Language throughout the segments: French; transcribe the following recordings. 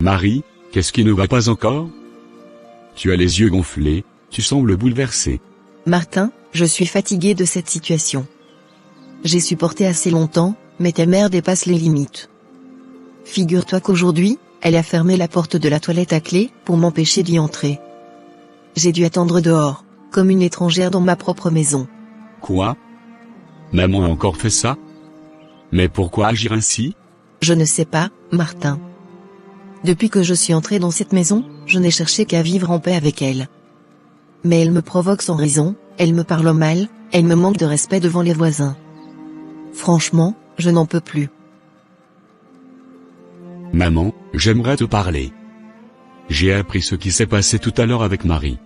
Marie, qu'est-ce qui ne va pas encore? Tu as les yeux gonflés, tu sembles bouleversée. Martin, je suis fatiguée de cette situation. J'ai supporté assez longtemps, mais ta mère dépasse les limites. Figure-toi qu'aujourd'hui, elle a fermé la porte de la toilette à clé pour m'empêcher d'y entrer. J'ai dû attendre dehors, comme une étrangère dans ma propre maison. Quoi? Maman a encore fait ça? Mais pourquoi agir ainsi? Je ne sais pas, Martin. Depuis que je suis entrée dans cette maison, je n'ai cherché qu'à vivre en paix avec elle. Mais elle me provoque sans raison, elle me parle mal, elle me manque de respect devant les voisins. Franchement, je n'en peux plus. Maman, j'aimerais te parler. J'ai appris ce qui s'est passé tout à l'heure avec Marie.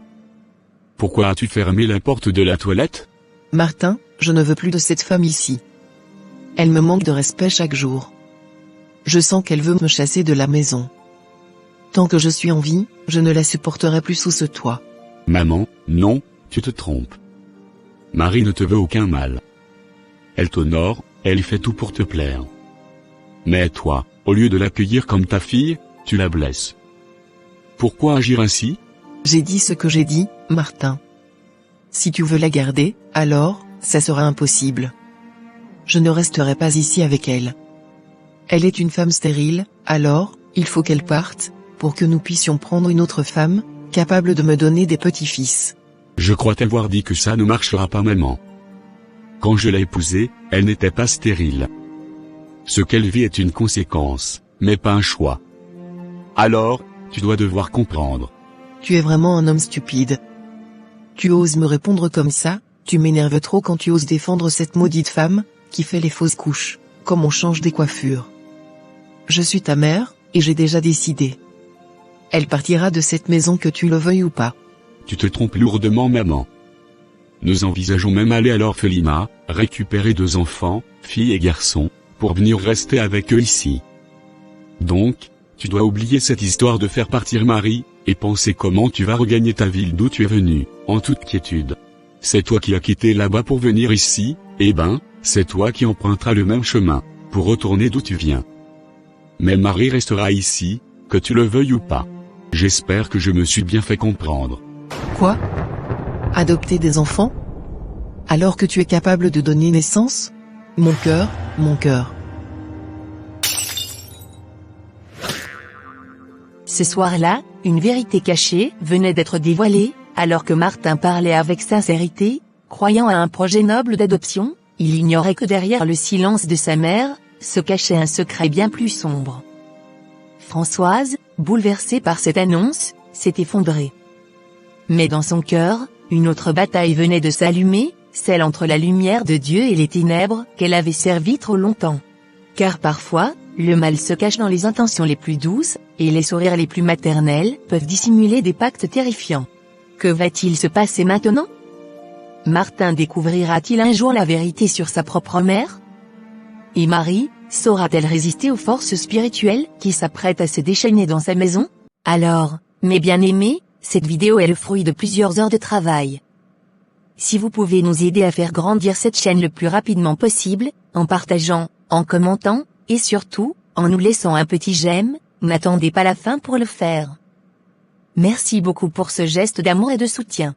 Pourquoi as-tu fermé la porte de la toilette? Martin, je ne veux plus de cette femme ici. Elle me manque de respect chaque jour. Je sens qu'elle veut me chasser de la maison. Tant que je suis en vie, je ne la supporterai plus sous ce toit. Maman, non, tu te trompes. Marie ne te veut aucun mal. Elle t'honore, elle fait tout pour te plaire. Mais toi, au lieu de l'accueillir comme ta fille, tu la blesses. Pourquoi agir ainsi? J'ai dit ce que j'ai dit, Martin. Si tu veux la garder, alors, ça sera impossible. Je ne resterai pas ici avec elle. Elle est une femme stérile, alors, il faut qu'elle parte, pour que nous puissions prendre une autre femme, capable de me donner des petits-fils. Je crois t'avoir dit que ça ne marchera pas, maman. Quand je l'ai épousée, elle n'était pas stérile. Ce qu'elle vit est une conséquence, mais pas un choix. Alors, tu dois devoir comprendre. Tu es vraiment un homme stupide. Tu oses me répondre comme ça, tu m'énerves trop quand tu oses défendre cette maudite femme, qui fait les fausses couches, comme on change des coiffures. Je suis ta mère, et j'ai déjà décidé. Elle partira de cette maison que tu le veuilles ou pas. Tu te trompes lourdement, maman. Nous envisageons même aller à l'orphelinat, récupérer 2 enfants, filles et garçons, pour venir rester avec eux ici. Donc, tu dois oublier cette histoire de faire partir Marie, et penser comment tu vas regagner ta ville d'où tu es venu, en toute quiétude. C'est toi qui as quitté là-bas pour venir ici, eh ben, c'est toi qui emprunteras le même chemin, pour retourner d'où tu viens. Mais Marie restera ici, que tu le veuilles ou pas. J'espère que je me suis bien fait comprendre. Quoi? Adopter des enfants? Alors que tu es capable de donner naissance? Mon cœur, mon cœur. Ce soir-là, une vérité cachée venait d'être dévoilée, alors que Martin parlait avec sincérité, croyant à un projet noble d'adoption, il ignorait que derrière le silence de sa mère, se cachait un secret bien plus sombre. Françoise, bouleversée par cette annonce, s'est effondrée. Mais dans son cœur, une autre bataille venait de s'allumer, celle entre la lumière de Dieu et les ténèbres qu'elle avait servies trop longtemps. Car parfois, le mal se cache dans les intentions les plus douces, et les sourires les plus maternels peuvent dissimuler des pactes terrifiants. Que va-t-il se passer maintenant? Martin découvrira-t-il un jour la vérité sur sa propre mère? Et Marie, saura-t-elle résister aux forces spirituelles qui s'apprêtent à se déchaîner dans sa maison? Alors, mes bien-aimés, cette vidéo est le fruit de plusieurs heures de travail. Si vous pouvez nous aider à faire grandir cette chaîne le plus rapidement possible, en partageant, en commentant, et surtout, en nous laissant un petit j'aime, n'attendez pas la fin pour le faire. Merci beaucoup pour ce geste d'amour et de soutien.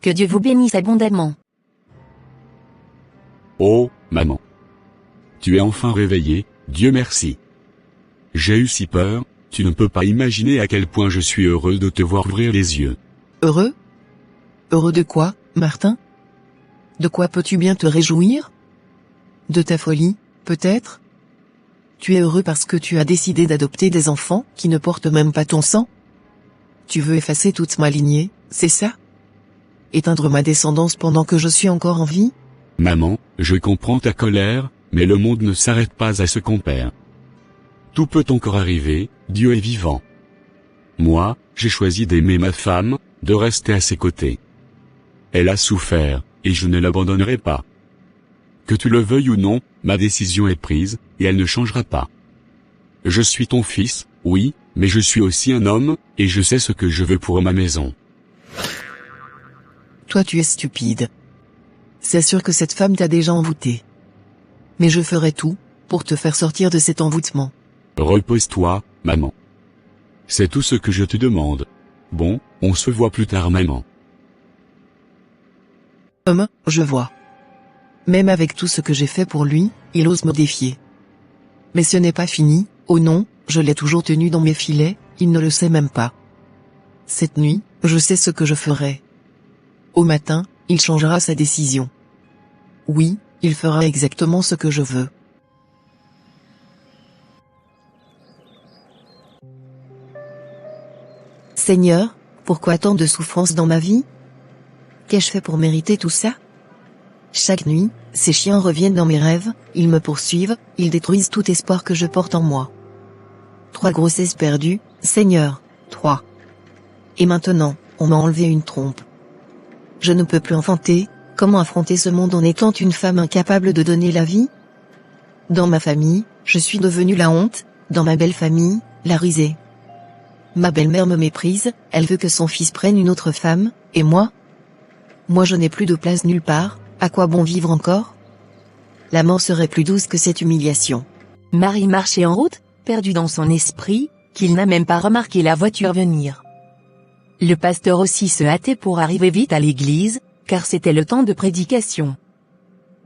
Que Dieu vous bénisse abondamment. Oh, maman. Tu es enfin réveillée, Dieu merci. J'ai eu si peur, tu ne peux pas imaginer à quel point je suis heureux de te voir ouvrir les yeux. Heureux? Heureux de quoi, Martin? De quoi peux-tu bien te réjouir? De ta folie, peut-être? Tu es heureux parce que tu as décidé d'adopter des enfants qui ne portent même pas ton sang? Tu veux effacer toute ma lignée, c'est ça? Éteindre ma descendance pendant que je suis encore en vie? Maman, je comprends ta colère, mais le monde ne s'arrête pas à ce qu'on perd. Tout peut encore arriver, Dieu est vivant. Moi, j'ai choisi d'aimer ma femme, de rester à ses côtés. Elle a souffert, et je ne l'abandonnerai pas. Que tu le veuilles ou non, ma décision est prise, et elle ne changera pas. Je suis ton fils, oui, mais je suis aussi un homme, et je sais ce que je veux pour ma maison. Toi tu es stupide. C'est sûr que cette femme t'a déjà envoûté. Mais je ferai tout, pour te faire sortir de cet envoûtement. Repose-toi, maman. C'est tout ce que je te demande. Bon, on se voit plus tard maman. Je vois. Même avec tout ce que j'ai fait pour lui, il ose me défier. Mais ce n'est pas fini, oh non, je l'ai toujours tenu dans mes filets, il ne le sait même pas. Cette nuit, je sais ce que je ferai. Au matin, il changera sa décision. Oui, il fera exactement ce que je veux. Seigneur, pourquoi tant de souffrances dans ma vie? Qu'ai-je fait pour mériter tout ça? Chaque nuit, ces chiens reviennent dans mes rêves, ils me poursuivent, ils détruisent tout espoir que je porte en moi. 3 grossesses perdues, Seigneur, 3. Et maintenant, on m'a enlevé une trompe. Je ne peux plus enfanter, comment affronter ce monde en étant une femme incapable de donner la vie? Dans ma famille, je suis devenue la honte, dans ma belle famille, la risée. Ma belle-mère me méprise, elle veut que son fils prenne une autre femme, et moi? Moi je n'ai plus de place nulle part, à quoi bon vivre encore? La mort serait plus douce que cette humiliation. Marie marchait en route, perdue dans son esprit, qu'il n'a même pas remarqué la voiture venir. Le pasteur aussi se hâtait pour arriver vite à l'église, car c'était le temps de prédication.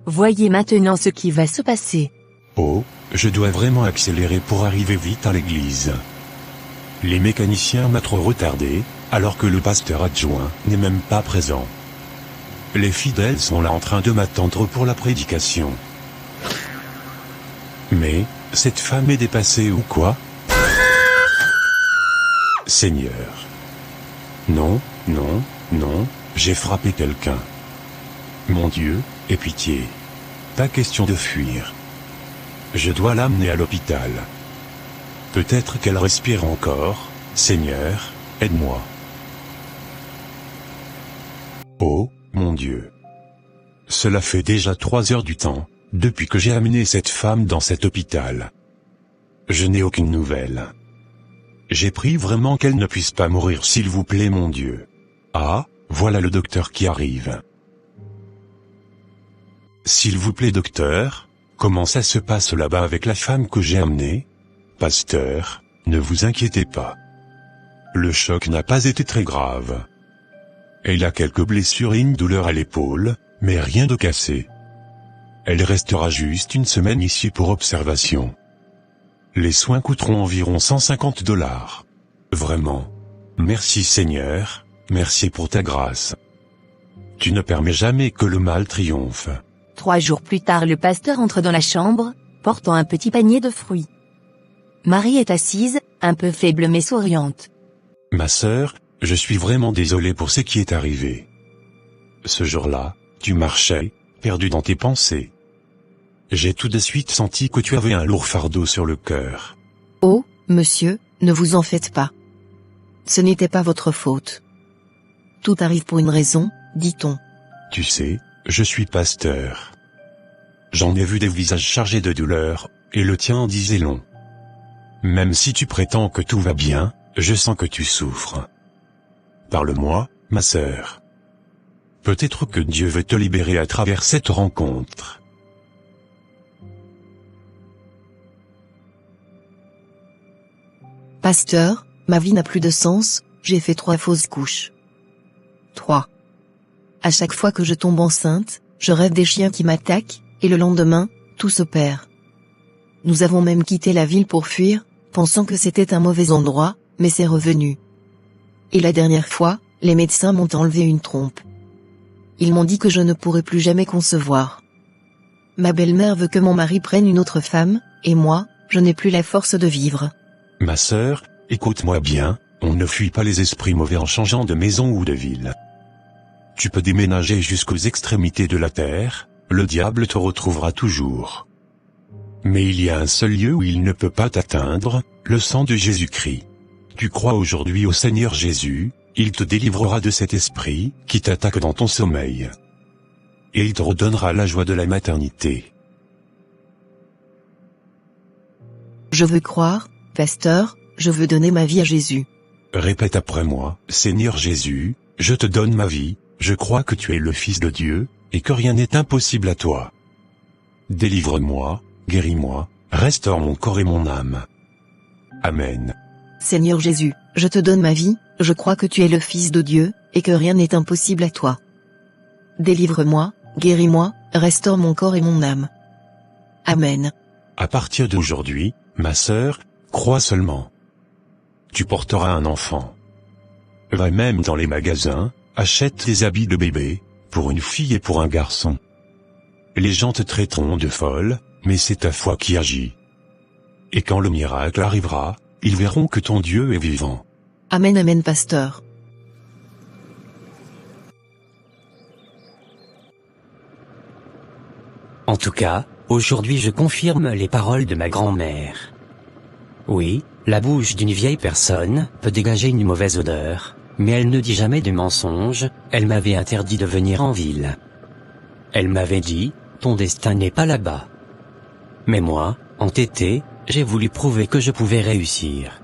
Voyez maintenant ce qui va se passer. Oh, je dois vraiment accélérer pour arriver vite à l'église. Les mécaniciens m'ont trop retardé, alors que le pasteur adjoint n'est même pas présent. Les fidèles sont là en train de m'attendre pour la prédication. Mais, cette femme est dépassée ou quoi? Seigneur. Non, non, non, j'ai frappé quelqu'un. Mon Dieu, aie pitié. Pas question de fuir. Je dois l'amener à l'hôpital. Peut-être qu'elle respire encore, Seigneur, aide-moi. Oh, mon Dieu. Cela fait déjà 3 heures du temps, depuis que j'ai amené cette femme dans cet hôpital. Je n'ai aucune nouvelle. J'ai prié vraiment qu'elle ne puisse pas mourir s'il vous plaît mon Dieu. Ah, voilà le docteur qui arrive. S'il vous plaît docteur, comment ça se passe là-bas avec la femme que j'ai amenée? Pasteur, ne vous inquiétez pas. Le choc n'a pas été très grave. Elle a quelques blessures et une douleur à l'épaule, mais rien de cassé. Elle restera juste une semaine ici pour observation. Les soins coûteront environ $150. Vraiment. Merci Seigneur, merci pour ta grâce. Tu ne permets jamais que le mal triomphe. 3 jours plus tard, le pasteur entre dans la chambre, portant un petit panier de fruits. Marie est assise, un peu faible mais souriante. Ma sœur, je suis vraiment désolé pour ce qui est arrivé. Ce jour-là, tu marchais, perdu dans tes pensées. J'ai tout de suite senti que tu avais un lourd fardeau sur le cœur. Oh, monsieur, ne vous en faites pas. Ce n'était pas votre faute. Tout arrive pour une raison, dit-on. Tu sais, je suis pasteur. J'en ai vu des visages chargés de douleur, et le tien en disait long. Même si tu prétends que tout va bien, je sens que tu souffres. Parle-moi, ma sœur. Peut-être que Dieu veut te libérer à travers cette rencontre. Pasteur, ma vie n'a plus de sens, j'ai fait 3 fausses couches. 3. À chaque fois que je tombe enceinte, je rêve des chiens qui m'attaquent, et le lendemain, tout se perd. Nous avons même quitté la ville pour fuir, pensant que c'était un mauvais endroit, mais c'est revenu. Et la dernière fois, les médecins m'ont enlevé une trompe. Ils m'ont dit que je ne pourrais plus jamais concevoir. Ma belle-mère veut que mon mari prenne une autre femme, et moi, je n'ai plus la force de vivre. Ma sœur, écoute-moi bien, on ne fuit pas les esprits mauvais en changeant de maison ou de ville. Tu peux déménager jusqu'aux extrémités de la terre, le diable te retrouvera toujours. Mais il y a un seul lieu où il ne peut pas t'atteindre, le sang de Jésus-Christ. Tu crois aujourd'hui au Seigneur Jésus, il te délivrera de cet esprit qui t'attaque dans ton sommeil. Et il te redonnera la joie de la maternité. Je veux croire, pasteur, je veux donner ma vie à Jésus. Répète après moi, Seigneur Jésus, je te donne ma vie, je crois que tu es le Fils de Dieu, et que rien n'est impossible à toi. Délivre-moi, guéris-moi, restaure mon corps et mon âme. Amen. Seigneur Jésus, je te donne ma vie, je crois que tu es le Fils de Dieu, et que rien n'est impossible à toi. Délivre-moi, guéris-moi, restaure mon corps et mon âme. Amen. À partir d'aujourd'hui, ma sœur, crois seulement. Tu porteras un enfant. Va même dans les magasins, achète des habits de bébé, pour une fille et pour un garçon. Les gens te traiteront de folle, mais c'est ta foi qui agit. Et quand le miracle arrivera, ils verront que ton Dieu est vivant. Amen, amen, pasteur. En tout cas, aujourd'hui je confirme les paroles de ma grand-mère. Oui, la bouche d'une vieille personne peut dégager une mauvaise odeur, mais elle ne dit jamais de mensonge. Elle m'avait interdit de venir en ville. Elle m'avait dit, ton destin n'est pas là-bas. Mais moi, entêté, j'ai voulu prouver que je pouvais réussir.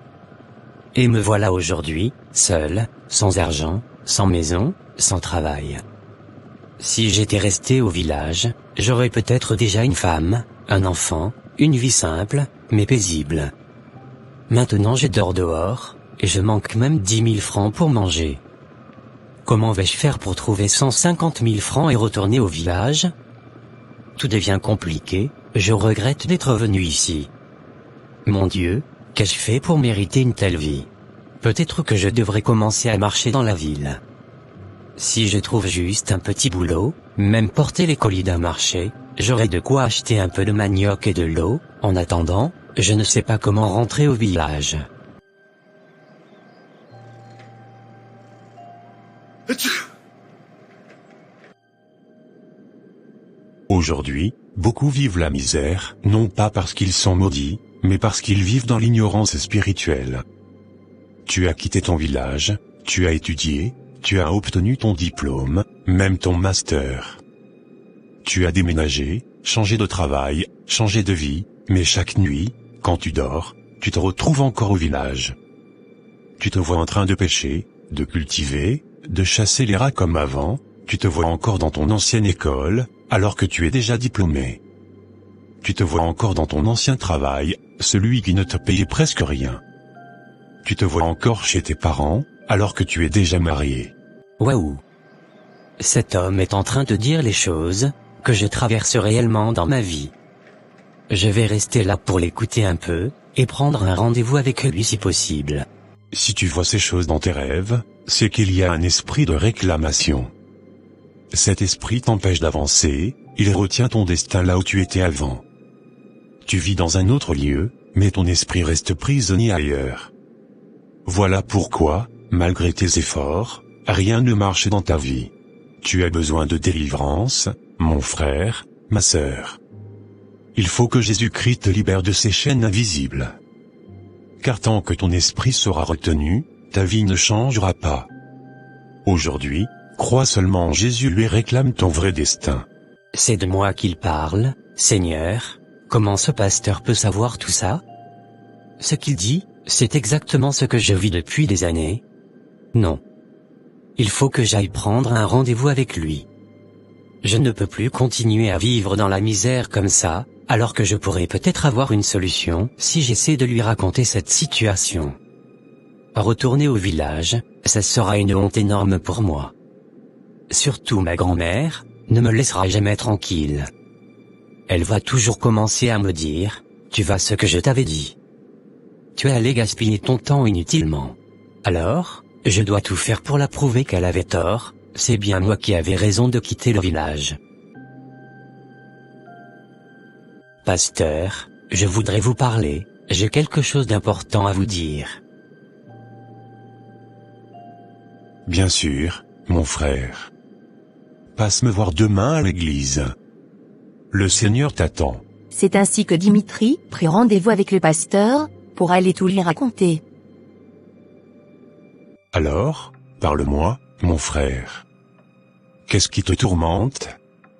Et me voilà aujourd'hui, seul, sans argent, sans maison, sans travail. Si j'étais resté au village, j'aurais peut-être déjà une femme, un enfant, une vie simple, mais paisible. Maintenant je dors dehors, et je manque même 10 000 francs pour manger. Comment vais-je faire pour trouver 150 000 francs et retourner au village? Tout devient compliqué, je regrette d'être venu ici. Mon Dieu, qu'ai-je fait pour mériter une telle vie? Peut-être que je devrais commencer à marcher dans la ville. Si je trouve juste un petit boulot, même porter les colis d'un marché, j'aurai de quoi acheter un peu de manioc et de l'eau. En attendant, je ne sais pas comment rentrer au village. Aujourd'hui, beaucoup vivent la misère, non pas parce qu'ils sont maudits, mais parce qu'ils vivent dans l'ignorance spirituelle. Tu as quitté ton village, tu as étudié, tu as obtenu ton diplôme, même ton master. Tu as déménagé, changé de travail, changé de vie, mais chaque nuit, quand tu dors, tu te retrouves encore au village. Tu te vois en train de pêcher, de cultiver, de chasser les rats comme avant, tu te vois encore dans ton ancienne école, alors que tu es déjà diplômé. Tu te vois encore dans ton ancien travail, celui qui ne te payait presque rien. Tu te vois encore chez tes parents, alors que tu es déjà marié. Waouh! Cet homme est en train de dire les choses que je traverse réellement dans ma vie. Je vais rester là pour l'écouter un peu, et prendre un rendez-vous avec lui si possible. Si tu vois ces choses dans tes rêves, c'est qu'il y a un esprit de réclamation. Cet esprit t'empêche d'avancer, il retient ton destin là où tu étais avant. Tu vis dans un autre lieu, mais ton esprit reste prisonnier ailleurs. Voilà pourquoi, malgré tes efforts, rien ne marche dans ta vie. Tu as besoin de délivrance, mon frère, ma sœur. Il faut que Jésus-Christ te libère de ces chaînes invisibles. Car tant que ton esprit sera retenu, ta vie ne changera pas. Aujourd'hui, crois seulement en Jésus lui et réclame ton vrai destin. C'est de moi qu'il parle, Seigneur. Comment ce pasteur peut savoir tout ça? Ce qu'il dit, c'est exactement ce que je vis depuis des années. Non. Il faut que j'aille prendre un rendez-vous avec lui. Je ne peux plus continuer à vivre dans la misère comme ça, alors que je pourrais peut-être avoir une solution si j'essaie de lui raconter cette situation. Retourner au village, ça sera une honte énorme pour moi. Surtout ma grand-mère, ne me laissera jamais tranquille. Elle va toujours commencer à me dire, tu vas ce que je t'avais dit. Tu es allé gaspiller ton temps inutilement. Alors, je dois tout faire pour la prouver qu'elle avait tort, c'est bien moi qui avais raison de quitter le village. Pasteur, je voudrais vous parler, j'ai quelque chose d'important à vous dire. Bien sûr, mon frère. Passe me voir demain à l'église. Le Seigneur t'attend. C'est ainsi que Dimitri prit rendez-vous avec le pasteur, pour aller tout lui raconter. Alors, parle-moi, mon frère. Qu'est-ce qui te tourmente?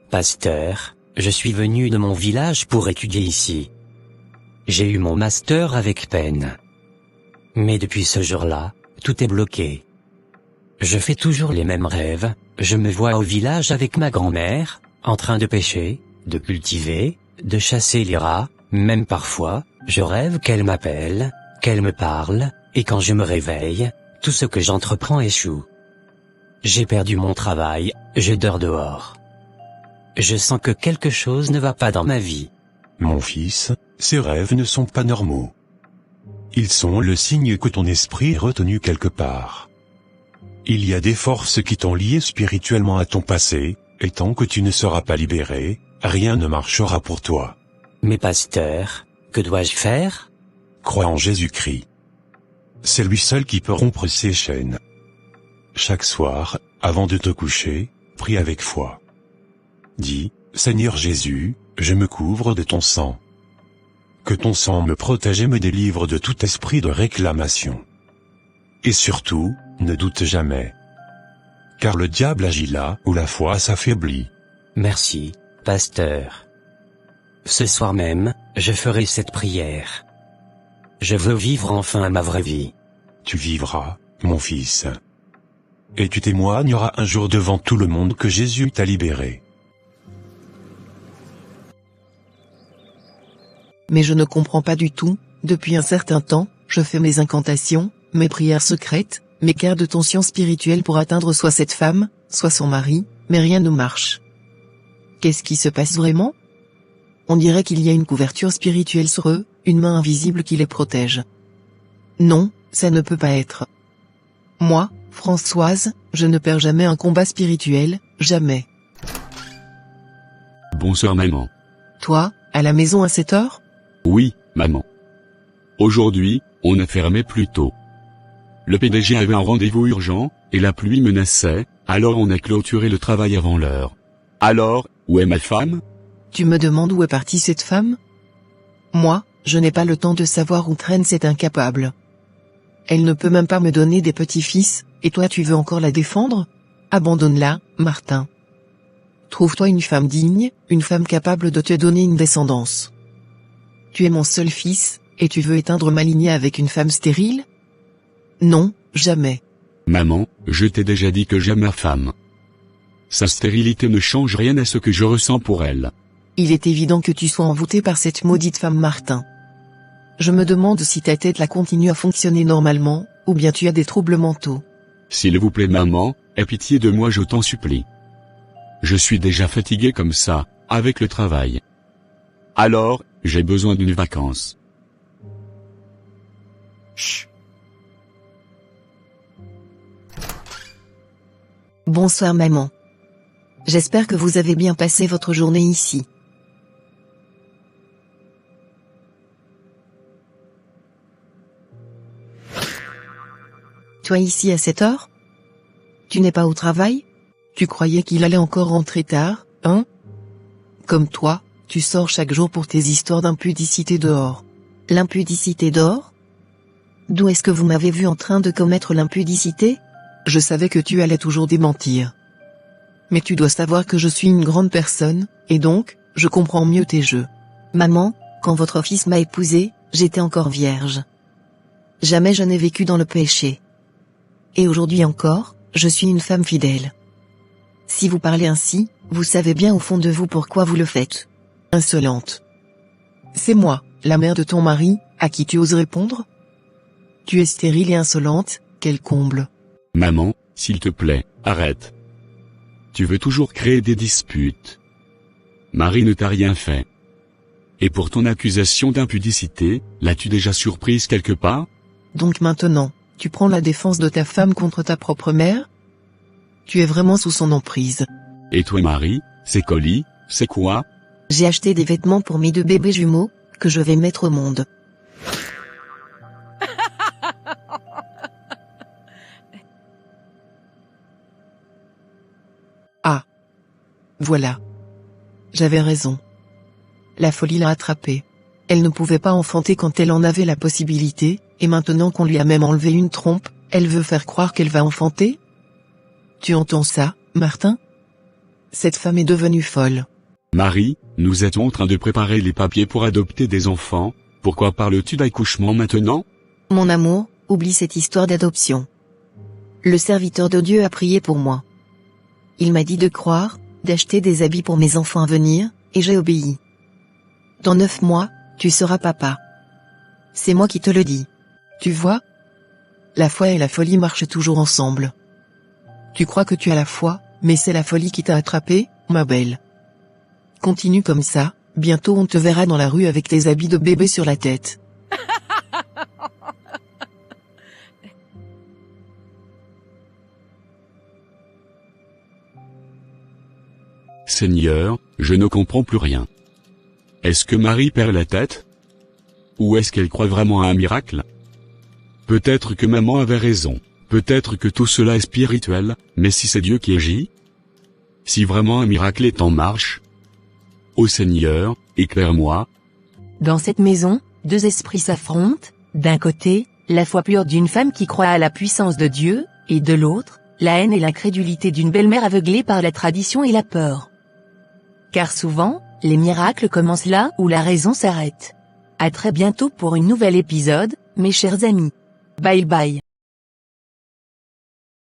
Pasteur, je suis venu de mon village pour étudier ici. J'ai eu mon master avec peine. Mais depuis ce jour-là, tout est bloqué. Je fais toujours les mêmes rêves, je me vois au village avec ma grand-mère, en train de pêcher, de cultiver, de chasser les rats, même parfois, je rêve qu'elle m'appelle, qu'elle me parle, Et quand je me réveille, tout ce que j'entreprends échoue. J'ai perdu mon travail, je dors dehors. Je sens que quelque chose ne va pas dans ma vie. Mon fils, ces rêves ne sont pas normaux. Ils sont le signe que ton esprit est retenu quelque part. Il y a des forces qui t'ont lié spirituellement à ton passé, et tant que tu ne seras pas libéré, rien ne marchera pour toi. Mais pasteur, que dois-je faire? Crois en Jésus-Christ. C'est lui seul qui peut rompre ces chaînes. Chaque soir, avant de te coucher, prie avec foi. Dis, Seigneur Jésus, je me couvre de ton sang. Que ton sang me protège et me délivre de tout esprit de réclamation. Et surtout, ne doute jamais. Car le diable agit là où la foi s'affaiblit. Merci, pasteur. Ce soir même, je ferai cette prière. Je veux vivre enfin ma vraie vie. Tu vivras, mon fils. Et tu témoigneras un jour devant tout le monde que Jésus t'a libéré. Mais je ne comprends pas du tout, depuis un certain temps, je fais mes incantations, mes prières secrètes, mes quarts de tension spirituelle pour atteindre soit cette femme, soit son mari, mais rien ne marche. Qu'est-ce qui se passe vraiment? On dirait qu'il y a une couverture spirituelle sur eux, une main invisible qui les protège. Non, ça ne peut pas être. Moi, Françoise, je ne perds jamais un combat spirituel, jamais. Bonsoir maman. Toi, à la maison à cette heure? Oui, maman. Aujourd'hui, on a fermé plus tôt. Le PDG avait un rendez-vous urgent, et la pluie menaçait, alors on a clôturé le travail avant l'heure. Alors, où est ma femme? Tu me demandes où est partie cette femme? Moi, je n'ai pas le temps de savoir où traîne cette incapable. Elle ne peut même pas me donner des petits-fils, et toi tu veux encore la défendre? Abandonne-la, Martin. Trouve-toi une femme digne, une femme capable de te donner une descendance. Tu es mon seul fils, et tu veux éteindre ma lignée avec une femme stérile? Non, jamais. Maman, je t'ai déjà dit que j'aime ma femme. Sa stérilité ne change rien à ce que je ressens pour elle. Il est évident que tu sois envoûté par cette maudite femme Martin. Je me demande si ta tête la continue à fonctionner normalement, ou bien tu as des troubles mentaux. S'il vous plaît maman, aie pitié de moi je t'en supplie. Je suis déjà fatigué comme ça, avec le travail. Alors, j'ai besoin d'une vacance. Chut. Bonsoir maman. J'espère que vous avez bien passé votre journée ici. Toi ici à cette heure? Tu n'es pas au travail? Tu croyais qu'il allait encore rentrer tard, hein? Comme toi, tu sors chaque jour pour tes histoires d'impudicité dehors. L'impudicité dehors? D'où est-ce que vous m'avez vu en train de commettre l'impudicité? Je savais que tu allais toujours démentir. Mais tu dois savoir que je suis une grande personne, et donc, je comprends mieux tes jeux. Maman, quand votre fils m'a épousée, j'étais encore vierge. Jamais je n'ai vécu dans le péché. Et aujourd'hui encore, je suis une femme fidèle. Si vous parlez ainsi, vous savez bien au fond de vous pourquoi vous le faites. Insolente. C'est moi, la mère de ton mari, à qui tu oses répondre? Tu es stérile et insolente, quel comble. Maman, s'il te plaît, arrête. Tu veux toujours créer des disputes. Marie ne t'a rien fait. Et pour ton accusation d'impudicité, l'as-tu déjà surprise quelque part? Donc maintenant, tu prends la défense de ta femme contre ta propre mère? Tu es vraiment sous son emprise. Et toi Marie, ces colis, c'est quoi? J'ai acheté des vêtements pour mes 2 bébés jumeaux, que je vais mettre au monde. Ah. Voilà. J'avais raison. La folie l'a attrapée. Elle ne pouvait pas enfanter quand elle en avait la possibilité, et maintenant qu'on lui a même enlevé une trompe, elle veut faire croire qu'elle va enfanter? Tu entends ça, Martin? Cette femme est devenue folle. Marie, nous étions en train de préparer les papiers pour adopter des enfants, pourquoi parles-tu d'accouchement maintenant? Mon amour, oublie cette histoire d'adoption. Le serviteur de Dieu a prié pour moi. Il m'a dit de croire, d'acheter des habits pour mes enfants à venir, et j'ai obéi. Dans 9 mois, tu seras papa. C'est moi qui te le dis. Tu vois? La foi et la folie marchent toujours ensemble. Tu crois que tu as la foi, mais c'est la folie qui t'a attrapé, ma belle. Continue comme ça, bientôt on te verra dans la rue avec tes habits de bébé sur la tête. Seigneur, je ne comprends plus rien. Est-ce que Marie perd la tête? Ou est-ce qu'elle croit vraiment à un miracle? Peut-être que maman avait raison, peut-être que tout cela est spirituel, mais si c'est Dieu qui agit? Si vraiment un miracle est en marche? Ô Seigneur, éclaire-moi. Dans cette maison, deux esprits s'affrontent, d'un côté, la foi pure d'une femme qui croit à la puissance de Dieu, et de l'autre, la haine et l'incrédulité d'une belle-mère aveuglée par la tradition et la peur. Car souvent, les miracles commencent là où la raison s'arrête. À très bientôt pour un nouvel épisode, mes chers amis. Bye bye.